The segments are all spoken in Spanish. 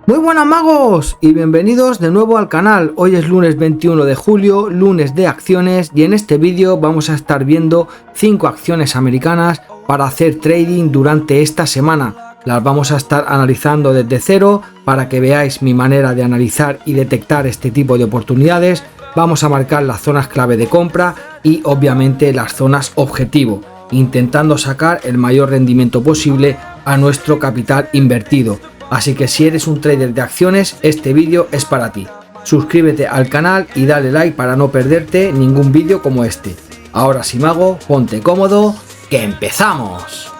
Muy buenas magos y bienvenidos de nuevo al canal. Hoy es lunes 21 de julio, lunes de acciones, y en este vídeo vamos a estar viendo 5 acciones americanas para hacer trading durante esta semana. Las vamos a estar analizando desde cero para que veáis mi manera de analizar y detectar este tipo de oportunidades. Vamos a marcar las zonas clave de compra y obviamente las zonas objetivo, intentando sacar el mayor rendimiento posible a nuestro capital invertido. Así que si eres un trader de acciones, este vídeo es para ti. Suscríbete al canal y dale like para no perderte ningún vídeo como este. Ahora sí, mago, ponte cómodo, que empezamos.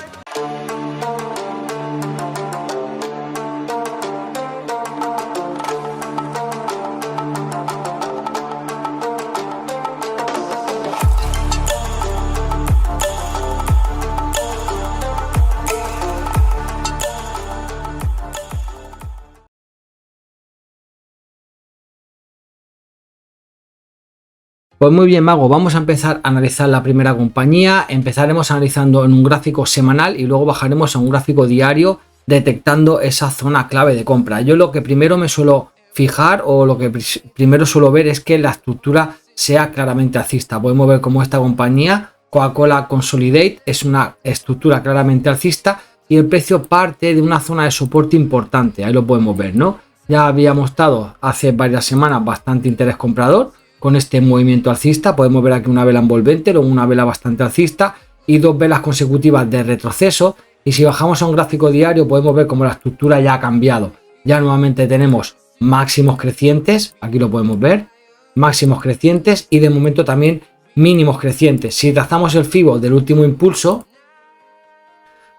Pues muy bien, mago, vamos a empezar a analizar la primera compañía. Empezaremos analizando en un gráfico semanal y luego bajaremos a un gráfico diario detectando esa zona clave de compra. Yo lo que primero me suelo fijar o lo que primero suelo ver es que la estructura sea claramente alcista. Podemos ver cómo esta compañía, Coca-Cola Consolidate, es una estructura claramente alcista y el precio parte de una zona de soporte importante. Ahí lo podemos ver, ¿no? Ya había mostrado hace varias semanas bastante interés comprador con este movimiento alcista. Podemos ver aquí una vela envolvente, luego una vela bastante alcista y dos velas consecutivas de retroceso. Y si bajamos a un gráfico diario podemos ver cómo la estructura ya ha cambiado. Ya nuevamente tenemos máximos crecientes, aquí lo podemos ver, máximos crecientes y de momento también mínimos crecientes. Si trazamos el FIBO del último impulso,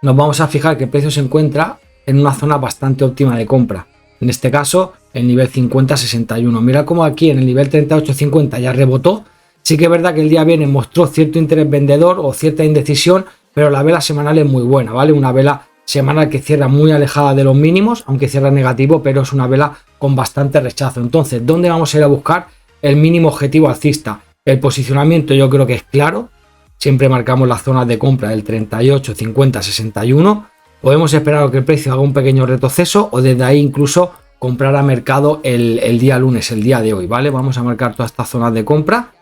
nos vamos a fijar que el precio se encuentra en una zona bastante óptima de compra. En este caso, el nivel 50-61. Mira cómo aquí en el nivel 38-50 ya rebotó. Sí que es verdad que el día viernes mostró cierto interés vendedor o cierta indecisión, pero la vela semanal es muy buena, ¿vale? Una vela semanal que cierra muy alejada de los mínimos, aunque cierra negativo, pero es una vela con bastante rechazo. Entonces, ¿dónde vamos a ir a buscar el mínimo objetivo alcista? El posicionamiento yo creo que es claro. Siempre marcamos las zonas de compra del 38, 50, 61. Podemos esperar a que el precio haga un pequeño retroceso o desde ahí incluso comprar a mercado el día lunes, el día de hoy, ¿vale? Vamos a marcar todas estas zonas de compra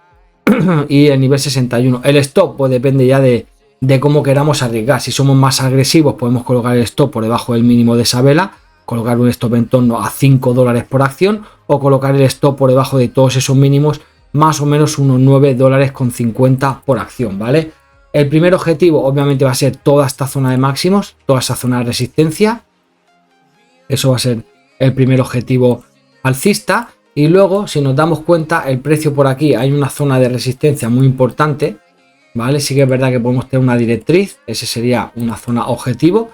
y el nivel 61. El stop pues depende ya de cómo queramos arriesgar. Si somos más agresivos podemos colocar el stop por debajo del mínimo de esa vela, colocar un stop en torno a $5 por acción o colocar el stop por debajo de todos esos mínimos, más o menos unos $9.50 por acción, ¿vale? El primer objetivo obviamente va a ser toda esta zona de máximos, toda esa zona de resistencia. Eso va a ser el primer objetivo alcista. Y luego, si nos damos cuenta, el precio por aquí hay una zona de resistencia muy importante, ¿vale? Sí que es verdad que podemos tener una directriz, ese sería una zona objetivo,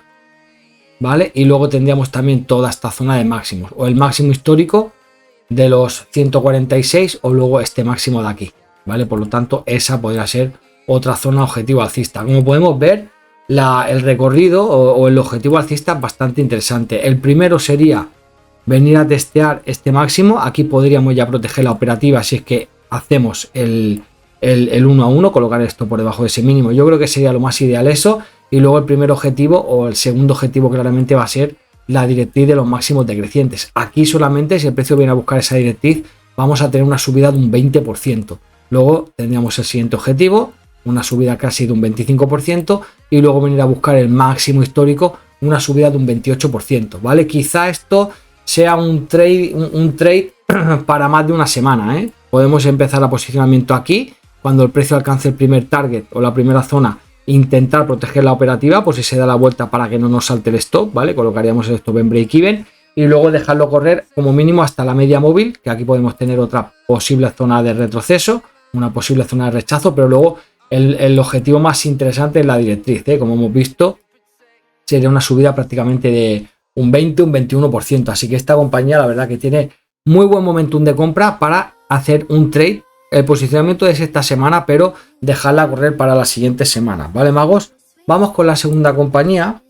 ¿vale? Y luego tendríamos también toda esta zona de máximos, o el máximo histórico de los 146 o luego este máximo de aquí, ¿vale? Por lo tanto, esa podría ser otra zona objetivo alcista. Como podemos ver, el recorrido o el objetivo alcista es bastante interesante. El primero sería venir a testear este máximo. Aquí podríamos ya proteger la operativa si es que hacemos el 1 a 1, colocar esto por debajo de ese mínimo. Yo creo que sería lo más ideal eso. Y luego el primer objetivo o el segundo objetivo claramente va a ser la directriz de los máximos decrecientes. Aquí solamente si el precio viene a buscar esa directriz vamos a tener una subida de un 20%. Luego tendríamos el siguiente objetivo, una subida casi de un 25% y luego venir a buscar el máximo histórico, una subida de un 28%, ¿vale? Quizá esto sea un trade para más de una semana, ¿eh? Podemos empezar a posicionamiento aquí, cuando el precio alcance el primer target o la primera zona, intentar proteger la operativa por si se da la vuelta para que no nos salte el stop, ¿vale? Colocaríamos el stop en break even y luego dejarlo correr como mínimo hasta la media móvil, que aquí podemos tener otra posible zona de retroceso, una posible zona de rechazo, pero luego el objetivo más interesante es la directriz, ¿eh? Como hemos visto, sería una subida prácticamente de un 20, un 21%. Así que esta compañía la verdad que tiene muy buen momentum de compra para hacer un trade. El posicionamiento es esta semana, pero dejarla correr para las siguientes semanas, ¿vale, magos? Vamos con la segunda compañía.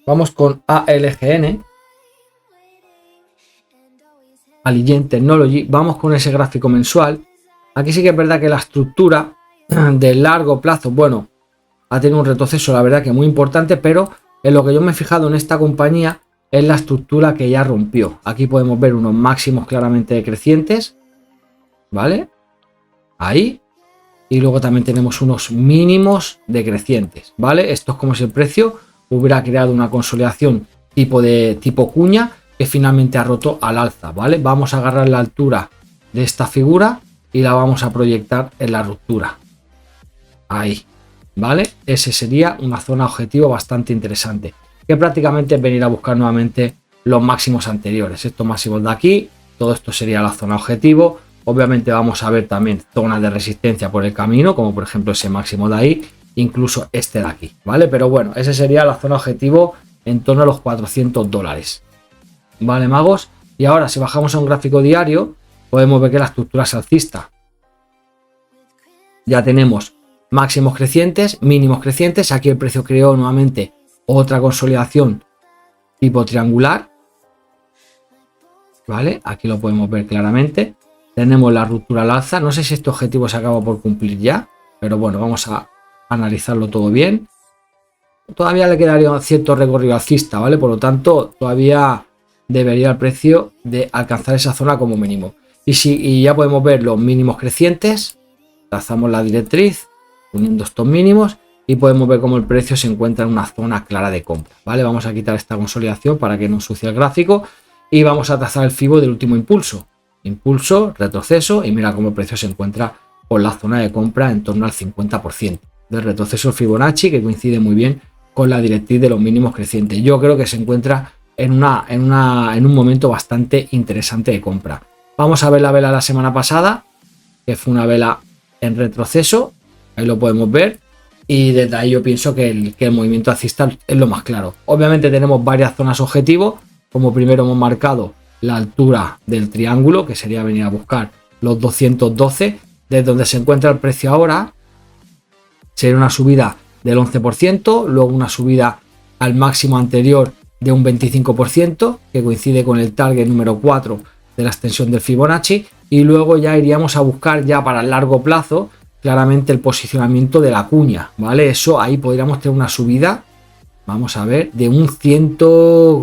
Vamos con ALGN. Allegiant Technology. Vamos con ese gráfico mensual. Aquí sí que es verdad que la estructura de largo plazo, bueno, ha tenido un retroceso la verdad que muy importante, pero en lo que yo me he fijado en esta compañía es la estructura que ya rompió. Aquí podemos ver unos máximos claramente decrecientes, ¿vale? Ahí. Y luego también tenemos unos mínimos decrecientes, ¿vale? Esto es como si el precio hubiera creado una consolidación tipo cuña que finalmente ha roto al alza, ¿vale? Vamos a agarrar la altura de esta figura y la vamos a proyectar en la ruptura. Ahí, ¿vale? Ese sería una zona objetivo bastante interesante, que prácticamente es venir a buscar nuevamente los máximos anteriores. Estos máximos de aquí, todo esto sería la zona objetivo. Obviamente vamos a ver también zonas de resistencia por el camino, como por ejemplo ese máximo de ahí, incluso este de aquí, ¿vale? Pero bueno, ese sería la zona objetivo en torno a los 400 dólares. ¿Vale, magos? Y ahora si bajamos a un gráfico diario, podemos ver que la estructura es alcista. Ya tenemos máximos crecientes, mínimos crecientes. Aquí el precio creó nuevamente otra consolidación tipo triangular, ¿vale? Aquí lo podemos ver claramente. Tenemos la ruptura al alza. No sé si este objetivo se acaba por cumplir ya, pero bueno, vamos a analizarlo todo bien. Todavía le quedaría cierto recorrido alcista, ¿vale? Por lo tanto, todavía debería el precio de alcanzar esa zona como mínimo. Y ya podemos ver los mínimos crecientes. Trazamos la directriz uniendo estos mínimos y podemos ver cómo el precio se encuentra en una zona clara de compra, ¿vale? Vamos a quitar esta consolidación para que no ensucie el gráfico y vamos a trazar el FIBO del último impulso. Impulso, retroceso y mira cómo el precio se encuentra por la zona de compra en torno al 50% del retroceso Fibonacci, que coincide muy bien con la directriz de los mínimos crecientes. Yo creo que se encuentra en un momento bastante interesante de compra. Vamos a ver la vela de la semana pasada, que fue una vela en retroceso, ahí lo podemos ver, y desde ahí yo pienso que el movimiento alcista es lo más claro. Obviamente tenemos varias zonas objetivo, como primero hemos marcado la altura del triángulo, que sería venir a buscar los 212, desde donde se encuentra el precio ahora, sería una subida del 11%, luego una subida al máximo anterior de un 25%, que coincide con el target número 4 de la extensión del Fibonacci, y luego ya iríamos a buscar ya para el largo plazo claramente el posicionamiento de la cuña, ¿vale? Eso ahí podríamos tener una subida, vamos a ver, de un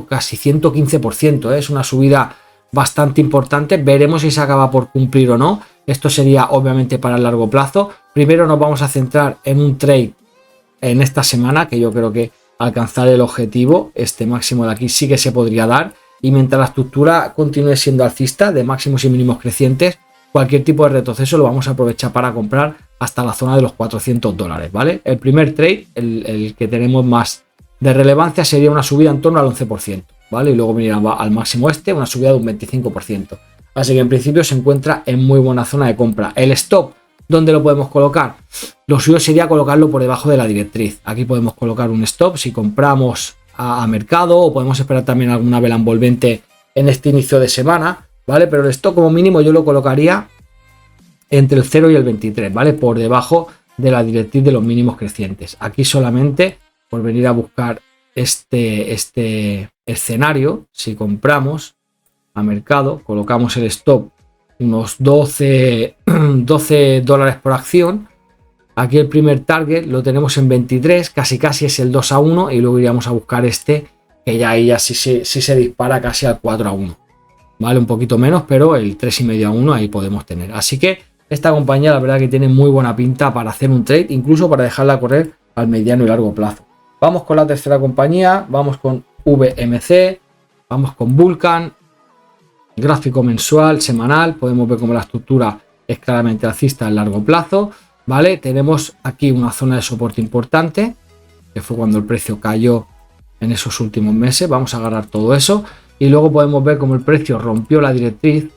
casi 115%, ¿eh? Es una subida bastante importante. Veremos si se acaba por cumplir o no. Esto sería obviamente para el largo plazo. Primero nos vamos a centrar en un trade en esta semana, que yo creo que alcanzar el objetivo, este máximo de aquí sí que se podría dar, y mientras la estructura continúe siendo alcista de máximos y mínimos crecientes, cualquier tipo de retroceso lo vamos a aprovechar para comprar hasta la zona de los 400 dólares, ¿vale? El primer trade, el que tenemos más de relevancia, sería una subida en torno al 11%, ¿vale? Y luego venir al máximo una subida de un 25%. Así que en principio se encuentra en muy buena zona de compra. El stop, ¿dónde lo podemos colocar? Lo suyo sería colocarlo por debajo de la directriz. Aquí podemos colocar un stop si compramos a mercado, o podemos esperar también alguna vela envolvente en este inicio de semana, ¿vale? Pero el stop como mínimo yo lo colocaría entre el 0 y el 23, ¿vale? Por debajo de la directriz de los mínimos crecientes. Aquí solamente por venir a buscar este escenario, si compramos a mercado, colocamos el stop unos 12 dólares por acción. Aquí el primer target lo tenemos en 23, casi es el 2 a 1, y luego iríamos a buscar que ya sí se dispara casi al 4 a 1, ¿vale? Un poquito menos, pero el 3,5 a 1 ahí podemos tener. Así que esta compañía la verdad que tiene muy buena pinta para hacer un trade, incluso para dejarla correr al mediano y largo plazo. Vamos con la tercera compañía, vamos con VMC, vamos con Vulcan, gráfico mensual, semanal, podemos ver cómo la estructura es claramente alcista a largo plazo, ¿vale? Tenemos aquí una zona de soporte importante, que fue cuando el precio cayó en esos últimos meses. Vamos a agarrar todo eso y luego podemos ver cómo el precio rompió la directriz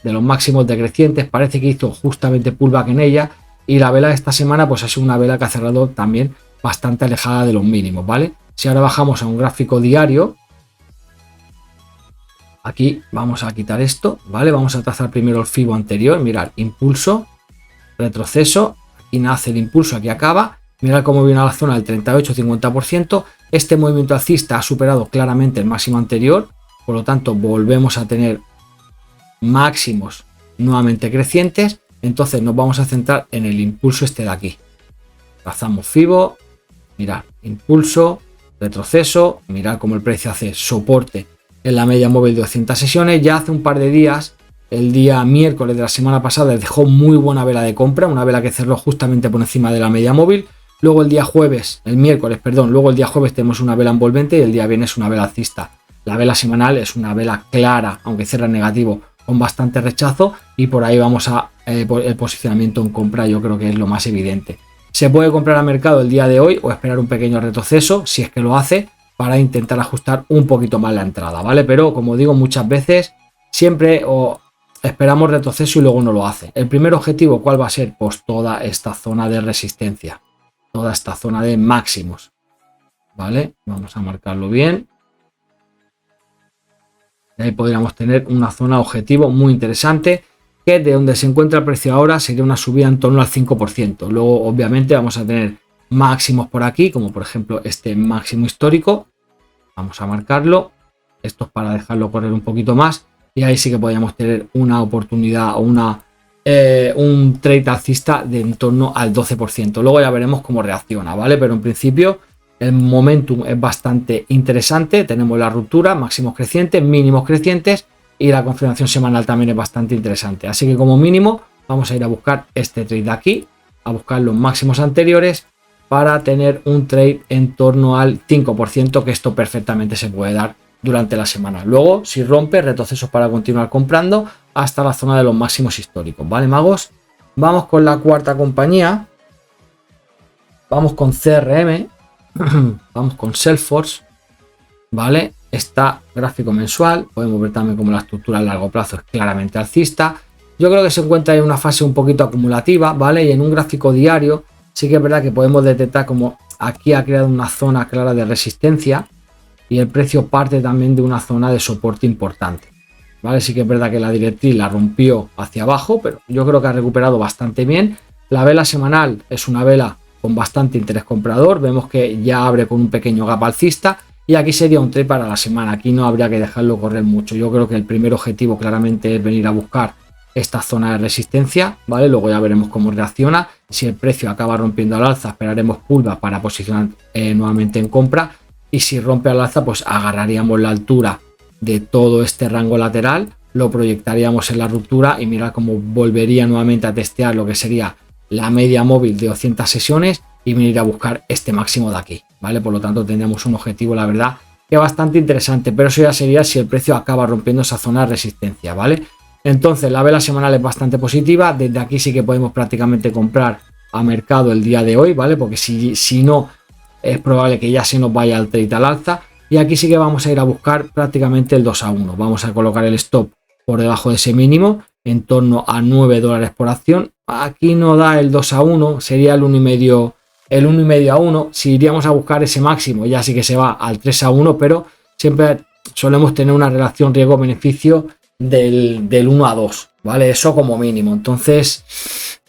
de los máximos decrecientes, parece que hizo justamente pullback en ella, y la vela de esta semana pues ha sido una vela que ha cerrado también bastante alejada de los mínimos, ¿vale? Si ahora bajamos a un gráfico diario, aquí vamos a quitar esto, ¿vale? Vamos a trazar primero el FIBO anterior, mirar, impulso, retroceso, aquí nace el impulso, aquí acaba, mirar cómo viene a la zona del 38-50%, este movimiento alcista ha superado claramente el máximo anterior, por lo tanto volvemos a tener máximos nuevamente crecientes, entonces nos vamos a centrar en el impulso este de aquí. Trazamos FIBO, mirad, impulso, retroceso, mirar cómo el precio hace soporte en la media móvil de 200 sesiones. Ya hace un par de días, el día miércoles de la semana pasada, dejó muy buena vela de compra, una vela que cerró justamente por encima de la media móvil. Luego el día jueves, luego el día jueves tenemos una vela envolvente y el día viernes una vela alcista. La vela semanal es una vela clara, aunque cierra en negativo, con bastante rechazo, y por ahí vamos a el posicionamiento en compra, yo creo que es lo más evidente. Se puede comprar a mercado el día de hoy o esperar un pequeño retroceso, si es que lo hace, para intentar ajustar un poquito más la entrada, ¿vale? Pero como digo muchas veces, siempre esperamos retroceso y luego no lo hace. El primer objetivo, ¿cuál va a ser? Pues toda esta zona de resistencia, toda esta zona de máximos, ¿vale? Vamos a marcarlo bien. Y ahí podríamos tener una zona objetivo muy interesante, que de donde se encuentra el precio ahora sería una subida en torno al 5%. Luego obviamente vamos a tener máximos por aquí, como por ejemplo este máximo histórico. Vamos a marcarlo. Esto es para dejarlo correr un poquito más. Y ahí sí que podríamos tener una oportunidad o un trade alcista de en torno al 12%. Luego ya veremos cómo reacciona, ¿vale? Pero en principio el momentum es bastante interesante. Tenemos la ruptura, máximos crecientes, mínimos crecientes, y la confirmación semanal también es bastante interesante. Así que como mínimo vamos a ir a buscar este trade de aquí, a buscar los máximos anteriores para tener un trade en torno al 5%, que esto perfectamente se puede dar durante la semana. Luego, si rompe, retrocesos para continuar comprando hasta la zona de los máximos históricos, ¿vale, magos? Vamos con la cuarta compañía. Vamos con CRM. Vamos con Salesforce, ¿vale? Está gráfico mensual. Podemos ver también como la estructura a largo plazo es claramente alcista. Yo creo que se encuentra en una fase un poquito acumulativa, ¿vale? Y en un gráfico diario sí que es verdad que podemos detectar como aquí ha creado una zona clara de resistencia y el precio parte también de una zona de soporte importante, ¿vale? Sí que es verdad que la directriz la rompió hacia abajo, pero yo creo que ha recuperado bastante bien. La vela semanal es una vela con bastante interés comprador. Vemos que ya abre con un pequeño gap alcista y aquí sería un trade para la semana. Aquí no habría que dejarlo correr mucho. Yo creo que el primer objetivo claramente es venir a buscar esta zona de resistencia, ¿vale? Luego ya veremos cómo reacciona. Si el precio acaba rompiendo al alza, esperaremos pullback para posicionar nuevamente en compra, y si rompe al alza, pues agarraríamos la altura de todo este rango lateral, lo proyectaríamos en la ruptura y mira cómo volvería nuevamente a testear lo que sería la media móvil de 200 sesiones y venir a buscar este máximo de aquí, ¿vale? Por lo tanto tendríamos un objetivo, la verdad, que bastante interesante, pero eso ya sería si el precio acaba rompiendo esa zona de resistencia, ¿vale? Entonces la vela semanal es bastante positiva. Desde aquí sí que podemos prácticamente comprar a mercado el día de hoy, ¿vale? Porque si no, es probable que ya se nos vaya el trade al alza. Y aquí sí que vamos a ir a buscar prácticamente el 2 a 1. Vamos a colocar el stop por debajo de ese mínimo, en torno a $9 por acción. Aquí no da el 2 a 1, sería el 1,5 a 1. Si iríamos a buscar ese máximo, ya sí que se va al 3 a 1, pero siempre solemos tener una relación riesgo-beneficio del 1 a 2, ¿vale? Eso como mínimo. Entonces,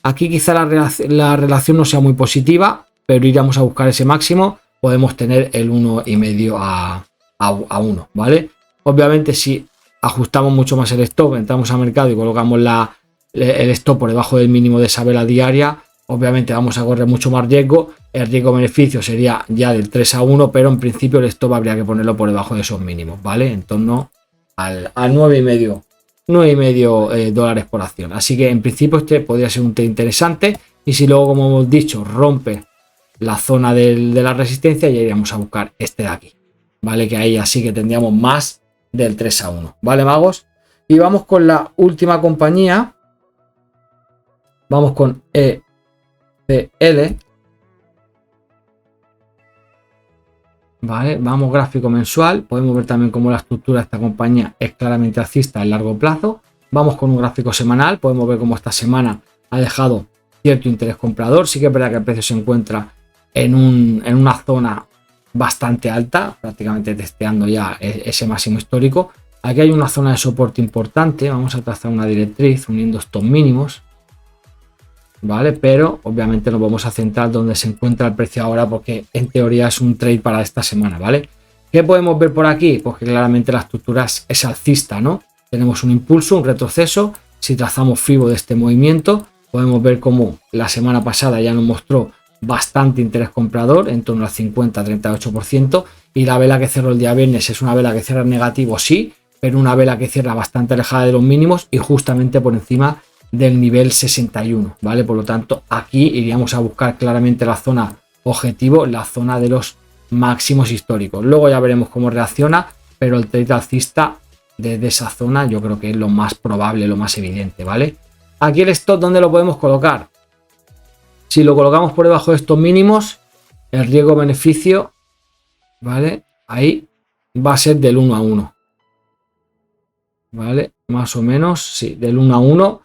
aquí quizá la relación no sea muy positiva, pero iríamos a buscar ese máximo. Podemos tener el 1,5 a 1, ¿vale? Obviamente, si ajustamos mucho más el stop, entramos a mercado y colocamos el stop por debajo del mínimo de esa vela diaria, obviamente vamos a correr mucho más riesgo. El riesgo-beneficio sería ya del 3 a 1, pero en principio el stop habría que ponerlo por debajo de esos mínimos, ¿vale? En torno al 9,5 dólares por acción. Así que en principio este podría ser un trade interesante, y si luego, como hemos dicho, rompe la zona de la resistencia, ya iríamos a buscar este de aquí, ¿vale? Que ahí así que tendríamos más del 3 a 1, ¿vale, magos? Y vamos con la última compañía. Vamos con ECL. Vale, vamos gráfico mensual. Podemos ver también cómo la estructura de esta compañía es claramente alcista en largo plazo. Vamos con un gráfico semanal. Podemos ver cómo esta semana ha dejado cierto interés comprador. Sí que es verdad que el precio se encuentra en una zona bastante alta, prácticamente testeando ya ese máximo histórico. Aquí hay una zona de soporte importante. Vamos a trazar una directriz uniendo estos mínimos, ¿vale? Pero obviamente nos vamos a centrar donde se encuentra el precio ahora, porque en teoría es un trade para esta semana, ¿vale? ¿Qué podemos ver por aquí? Pues que claramente la estructura es alcista, ¿no? Tenemos un impulso, un retroceso. Si trazamos FIBO de este movimiento, podemos ver cómo la semana pasada ya nos mostró bastante interés comprador, en torno al 50-38%, y la vela que cerró el día viernes es una vela que cierra en negativo, sí, pero una vela que cierra bastante alejada de los mínimos y justamente por encima del nivel 61, ¿vale? Por lo tanto, aquí iríamos a buscar claramente la zona objetivo, la zona de los máximos históricos. Luego ya veremos cómo reacciona, pero el trade alcista desde esa zona yo creo que es lo más probable, lo más evidente, ¿vale? Aquí el stop, ¿dónde lo podemos colocar? Si lo colocamos por debajo de estos mínimos, el riesgo-beneficio, ¿vale? Ahí va a ser del 1 a 1. ¿Vale? Más o menos, sí, del 1 a 1.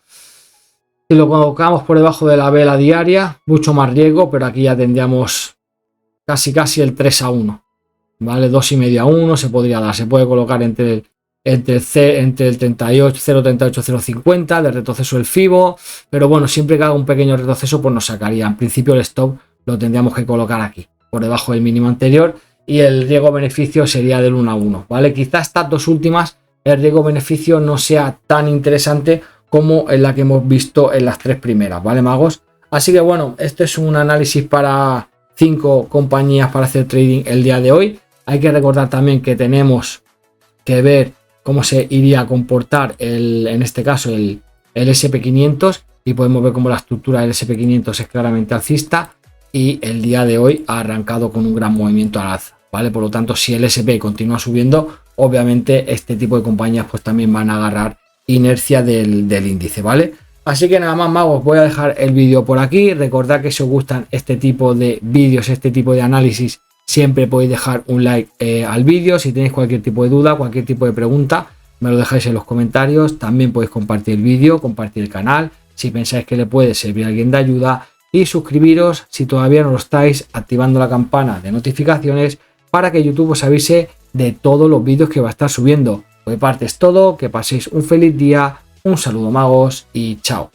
Si lo colocamos por debajo de la vela diaria, mucho más riesgo, pero aquí ya tendríamos casi el 3 a 1. ¿Vale? 2,5 a 1 se podría dar. Se puede colocar entre el 38, 0,38, 0,50 de retroceso el FIBO, pero bueno, siempre que haga un pequeño retroceso, pues nos sacaría. En principio el stop lo tendríamos que colocar aquí, por debajo del mínimo anterior, y el riesgo-beneficio sería del 1 a 1. ¿Vale? Quizás estas dos últimas, el riesgo-beneficio no sea tan interesante como en la que hemos visto en las tres primeras, ¿vale, magos? Así que bueno, este es un análisis para 5 compañías para hacer trading el día de hoy. Hay que recordar también que tenemos que ver cómo se iría a comportar en este caso el SP500, y podemos ver cómo la estructura del SP500 es claramente alcista y el día de hoy ha arrancado con un gran movimiento al alza, ¿vale? Por lo tanto, si el SP continúa subiendo, obviamente este tipo de compañías pues también van a agarrar inercia del índice, ¿vale? Así que nada más, magos, voy a dejar el vídeo por aquí. Recordad que si os gustan este tipo de vídeos, este tipo de análisis, siempre podéis dejar un like al vídeo. Si tenéis cualquier tipo de duda, cualquier tipo de pregunta, me lo dejáis en los comentarios. También podéis compartir el vídeo, compartir el canal si pensáis que le puede servir a alguien de ayuda, y suscribiros si todavía no lo estáis, activando la campana de notificaciones para que YouTube os avise de todos los vídeos que va a estar subiendo. Por mi parte es todo, que paséis un feliz día, un saludo, magos, y chao.